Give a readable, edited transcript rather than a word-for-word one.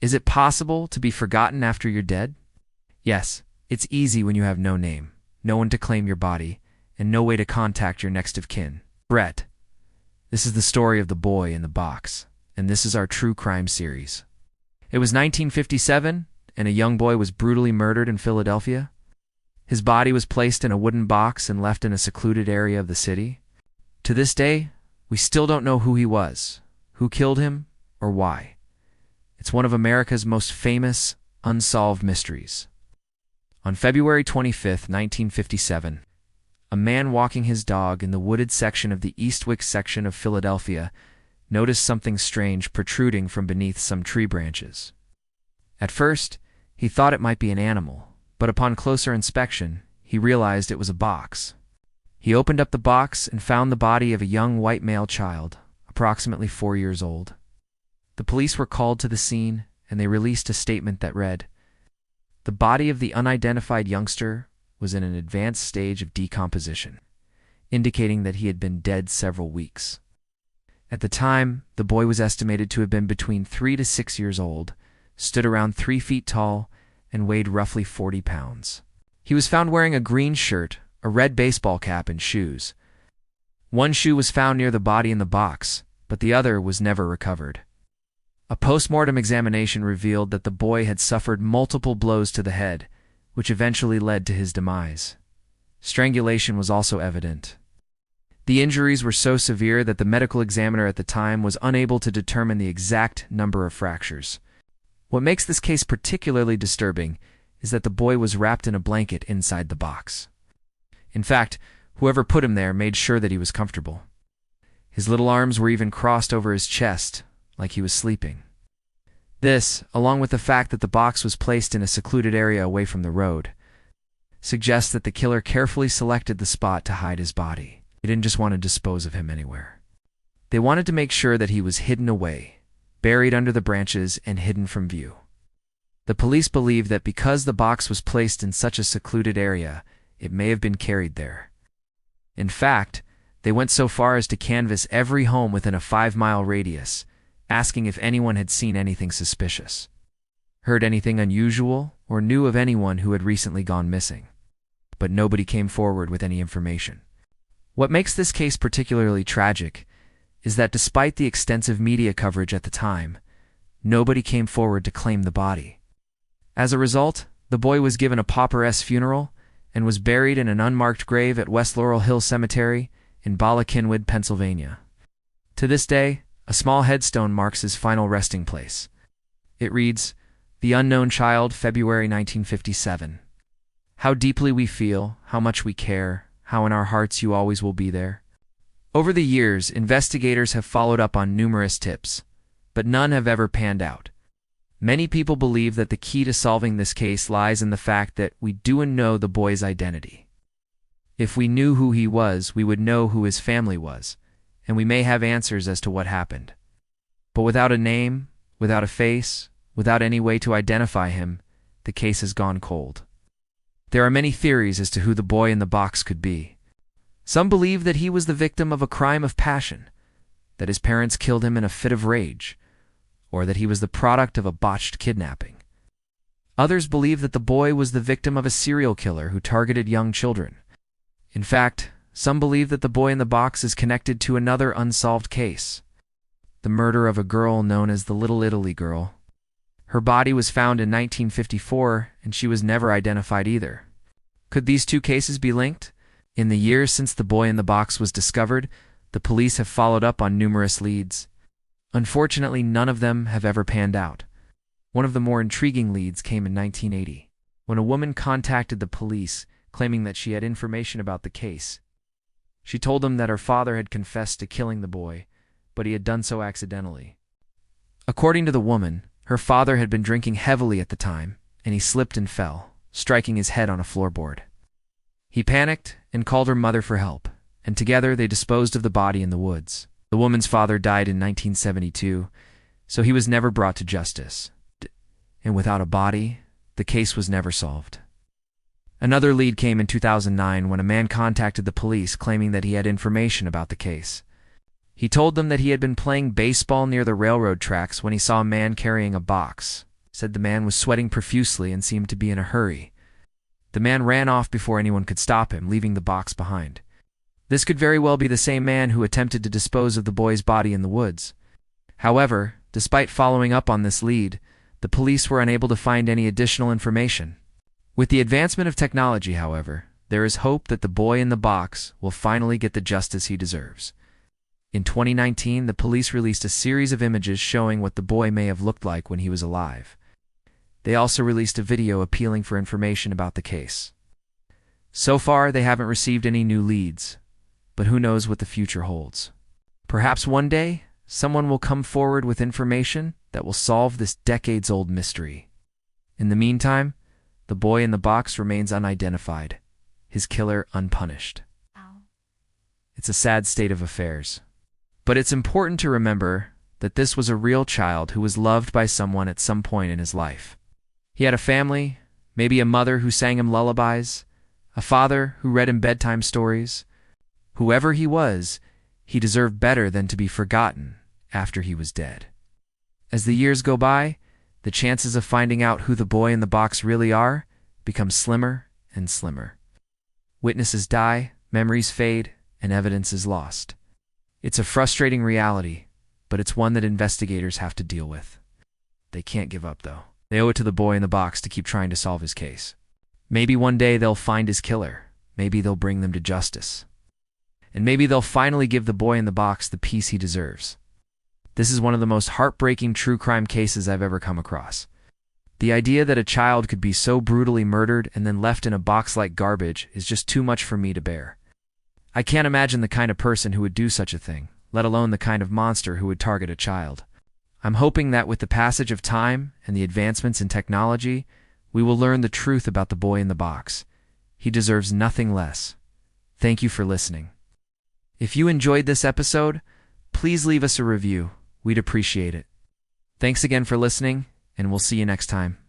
Is it possible to be forgotten after you're dead? Yes, it's easy when you have no name, no one to claim your body, and no way to contact your next of kin. Brett. This is the story of the boy in the box, and this is our true crime series. It was 1957, and a young boy was brutally murdered in Philadelphia. His body was placed in a wooden box and left in a secluded area of the city. To this day, we still don't know who he was, who killed him, or why. It's one of America's most famous, unsolved mysteries. On February 25, 1957, a man walking his dog in the wooded section of the Eastwick section of Philadelphia noticed something strange protruding from beneath some tree branches. At first, he thought it might be an animal, but upon closer inspection, he realized it was a box. He opened up the box and found the body of a young white male child, approximately 4 years old. The police were called to the scene, and they released a statement that read, "The body of the unidentified youngster was in an advanced stage of decomposition, indicating that he had been dead several weeks." At the time, the boy was estimated to have been between 3 to 6 years old, stood around 3 feet tall, and weighed roughly 40 pounds. He was found wearing a green shirt, a red baseball cap, and shoes. One shoe was found near the body in the box, but the other was never recovered. A post-mortem examination revealed that the boy had suffered multiple blows to the head, which eventually led to his demise. Strangulation was also evident. The injuries were so severe that the medical examiner at the time was unable to determine the exact number of fractures. What makes this case particularly disturbing is that the boy was wrapped in a blanket inside the box. In fact, whoever put him there made sure that he was comfortable. His little arms were even crossed over his chest, like he was sleeping. This, along with the fact that the box was placed in a secluded area away from the road, suggests that the killer carefully selected the spot to hide his body. They didn't just want to dispose of him anywhere. They wanted to make sure that he was hidden away, buried under the branches and hidden from view. The police believe that because the box was placed in such a secluded area, it may have been carried there. In fact, they went so far as to canvass every home within a 5-mile radius, asking if anyone had seen anything suspicious, heard anything unusual, or knew of anyone who had recently gone missing. But nobody came forward with any information. What makes this case particularly tragic is that despite the extensive media coverage at the time, nobody came forward to claim the body. As a result, the boy was given a pauper-esque funeral and was buried in an unmarked grave at West Laurel Hill Cemetery in Bala Cynwyd, Pennsylvania. To this day, a small headstone marks his final resting place. It reads, "The Unknown Child, February 1957. How deeply we feel, how much we care, how in our hearts you always will be there." Over the years, investigators have followed up on numerous tips, but none have ever panned out. Many people believe that the key to solving this case lies in the fact that we do know the boy's identity. If we knew who he was, we would know who his family was, and we may have answers as to what happened. But without a name, without a face, without any way to identify him, the case has gone cold. There are many theories as to who the boy in the box could be. Some believe that he was the victim of a crime of passion, that his parents killed him in a fit of rage, or that he was the product of a botched kidnapping. Others believe that the boy was the victim of a serial killer who targeted young children. In fact, some believe that the boy in the box is connected to another unsolved case, the murder of a girl known as the Little Italy girl. Her body was found in 1954, and she was never identified either. Could these two cases be linked? In the years since the boy in the box was discovered, the police have followed up on numerous leads. Unfortunately, none of them have ever panned out. One of the more intriguing leads came in 1980, when a woman contacted the police claiming that she had information about the case. She told them that her father had confessed to killing the boy, but he had done so accidentally. According to the woman, her father had been drinking heavily at the time, and he slipped and fell, striking his head on a floorboard. He panicked and called her mother for help, and together they disposed of the body in the woods. The woman's father died in 1972, so he was never brought to justice. And without a body, the case was never solved. Another lead came in 2009 when a man contacted the police claiming that he had information about the case. He told them that he had been playing baseball near the railroad tracks when he saw a man carrying a box, said the man was sweating profusely and seemed to be in a hurry. The man ran off before anyone could stop him, leaving the box behind. This could very well be the same man who attempted to dispose of the boy's body in the woods. However, despite following up on this lead, the police were unable to find any additional information. With the advancement of technology, however, there is hope that the boy in the box will finally get the justice he deserves. In 2019, the police released a series of images showing what the boy may have looked like when he was alive. They also released a video appealing for information about the case. So far, they haven't received any new leads, but who knows what the future holds. Perhaps one day, someone will come forward with information that will solve this decades-old mystery. In the meantime, the boy in the box remains unidentified, his killer unpunished. It's a sad state of affairs. But it's important to remember that this was a real child who was loved by someone at some point in his life. He had a family, maybe a mother who sang him lullabies, a father who read him bedtime stories. Whoever he was, he deserved better than to be forgotten after he was dead. As the years go by, the chances of finding out who the boy in the box really are become slimmer and slimmer. Witnesses die, memories fade, and evidence is lost. It's a frustrating reality, but it's one that investigators have to deal with. They can't give up, though. They owe it to the boy in the box to keep trying to solve his case. Maybe one day they'll find his killer. Maybe they'll bring them to justice. And maybe they'll finally give the boy in the box the peace he deserves. This is one of the most heartbreaking true crime cases I've ever come across. The idea that a child could be so brutally murdered and then left in a box like garbage is just too much for me to bear. I can't imagine the kind of person who would do such a thing, let alone the kind of monster who would target a child. I'm hoping that with the passage of time and the advancements in technology, we will learn the truth about the boy in the box. He deserves nothing less. Thank you for listening. If you enjoyed this episode, please leave us a review. We'd appreciate it. Thanks again for listening, and we'll see you next time.